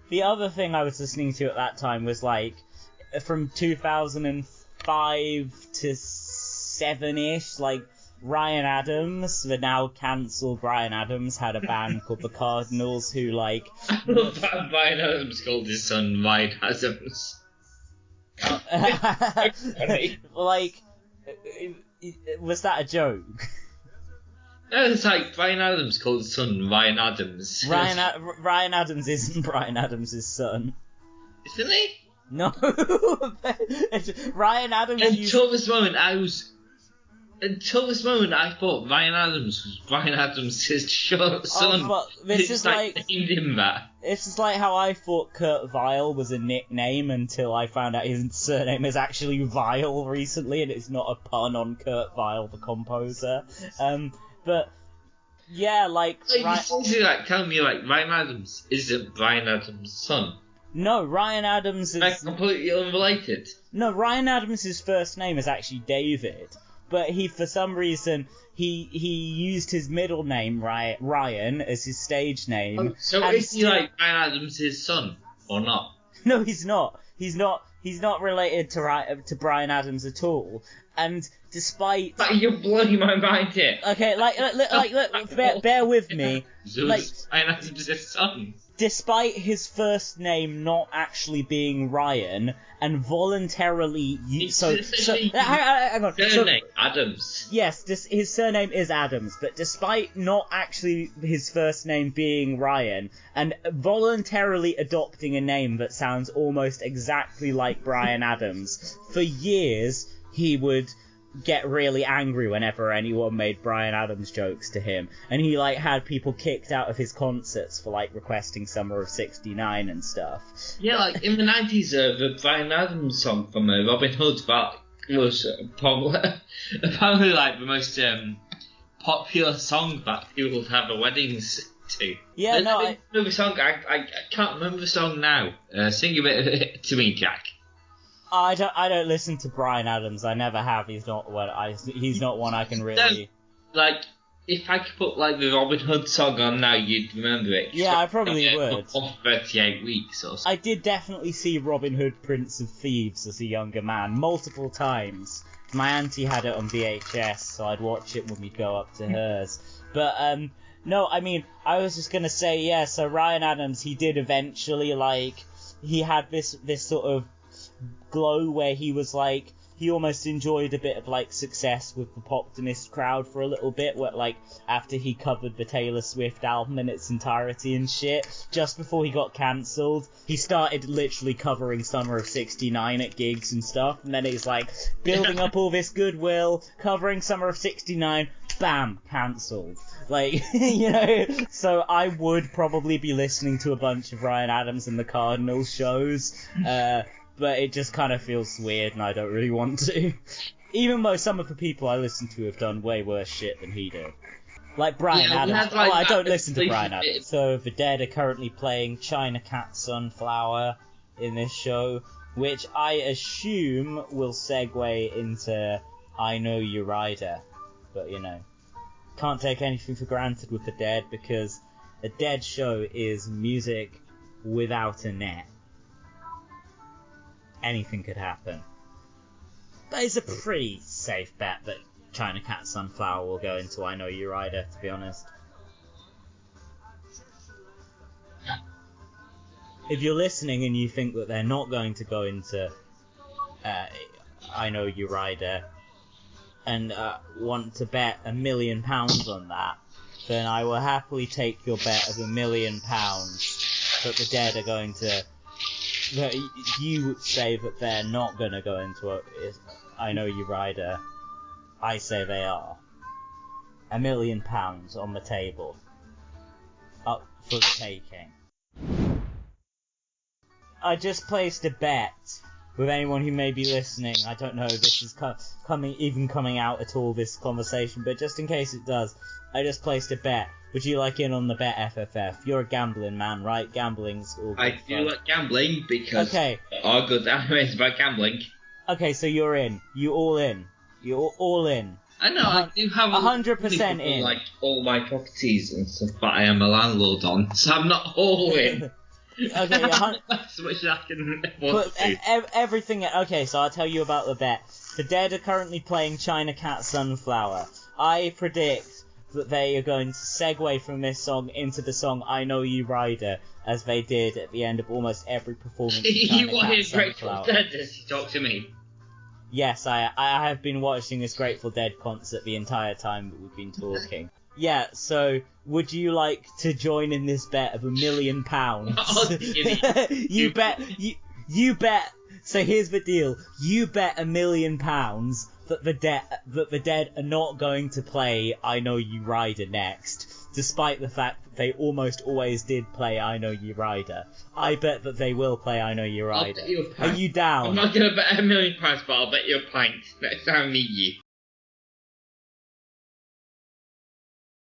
the other thing I was listening to at that time was, like, from 2005 to 7-ish, like, Ryan Adams, the now cancelled Bryan Adams, had a band called the Cardinals who, like... Bryan Adams called his son Ryan Adams. Like, was that a joke? No, it's like Bryan Adams called his son Ryan Adams. Ryan Adams isn't Bryan Adams' son. Isn't he? No. Ryan Adams Until this moment, I thought Ryan Adams was Bryan Adams' son. This is like named him that. This is like how I thought Kurt Vile was a nickname until I found out his surname is actually Vile recently, and it's not a pun on Kurt Vile, the composer. But yeah, like you're seriously like telling me like Ryan Adams isn't Bryan Adams' son? No, Ryan Adams is like completely unrelated. No, Ryan Adams' first name is actually David. But he, for some reason, he used his middle name, Ryan, as his stage name. Oh, so is he like Bryan Adams' son, or not? No, he's not. He's not related to Bryan Adams at all. And despite... But you're blowing my mind here. Okay, bear with me. Like, Bryan Adams' son. Despite his first name not actually being Ryan, and voluntarily... hang on. Surname, Adams. Yes, his surname is Adams, but despite not actually his first name being Ryan, and voluntarily adopting a name that sounds almost exactly like Bryan Adams, for years he would get really angry whenever anyone made Bryan Adams jokes to him, and he like had people kicked out of his concerts for like requesting Summer of '69 and stuff. Yeah, like in the 90s, the Bryan Adams song from Robin Hood that was apparently like the most popular song that people would have a weddings to. Yeah, I can't remember the song now. Sing a bit of it to me, Jack. I don't listen to Bryan Adams. I never have. He's not one I can really... Like, if I could put, like, the Robin Hood song on now, you'd remember it. Yeah, I probably would. For 38 weeks or so. I did definitely see Robin Hood, Prince of Thieves as a younger man, multiple times. My auntie had it on VHS, so I'd watch it when we'd go up to hers. But, no, I mean, I was just gonna say, yeah, so Ryan Adams, he did eventually, like, he had this sort of glow where he was like, he almost enjoyed a bit of like success with the Poptimist crowd for a little bit, where like after he covered the Taylor Swift album in its entirety and shit, just before he got cancelled, he started literally covering Summer of '69 at gigs and stuff, and then he's like building up all this goodwill, covering Summer of '69, bam, cancelled. Like, you know, so I would probably be listening to a bunch of Ryan Adams and the Cardinals shows, but it just kind of feels weird and I don't really want to. Even though some of the people I listen to have done way worse shit than he did. Like Bryan Adams. I don't listen to Bryan Adams. So the Dead are currently playing China Cat Sunflower in this show, which I assume will segue into I Know You Rider. But, you know, can't take anything for granted with the Dead, because a Dead show is music without a net. Anything could happen. But it's a pretty safe bet that China Cat Sunflower will go into I Know You Rider, to be honest. If you're listening and you think that they're not going to go into I Know You Rider and want to bet £1 million on that, then I will happily take your bet of £1 million that the Dead are going to... That you say that they're not going to go into I Know You Rider. I say they are. £1 million on the table. Up for the taking. I just placed a bet with anyone who may be listening. I don't know if this is coming out at all, this conversation, but just in case it does, I just placed a bet. Would you like in on the bet, FFF? You're a gambling man, right? Gambling's all good. I do like gambling because all good animes about gambling. Okay, so you're in. You all in. You're all in. I know, I do have 100% in. Like all my properties and stuff that I am a landlord on, so I'm not all in. Okay, That's which I can but everything. Okay, so I'll tell you about the bet. The Dead are currently playing China Cat Sunflower. I predict that they are going to segue from this song into the song I Know You Rider, as they did at the end of almost every performance. You wanted Grateful Dead to talk to me. Yes, I have been watching this Grateful Dead concert the entire time that we've been talking. Yeah, so would you like to join in this bet of £1 million? You bet. So here's the deal. You bet £1 million that the Dead are not going to play I Know You Rider next, despite the fact that they almost always did play I Know You Rider. I bet that they will play I Know You Rider. I'll bet you a pint. Are you down? I'm not going to bet £1 million, but I'll bet you a pint next time I meet you.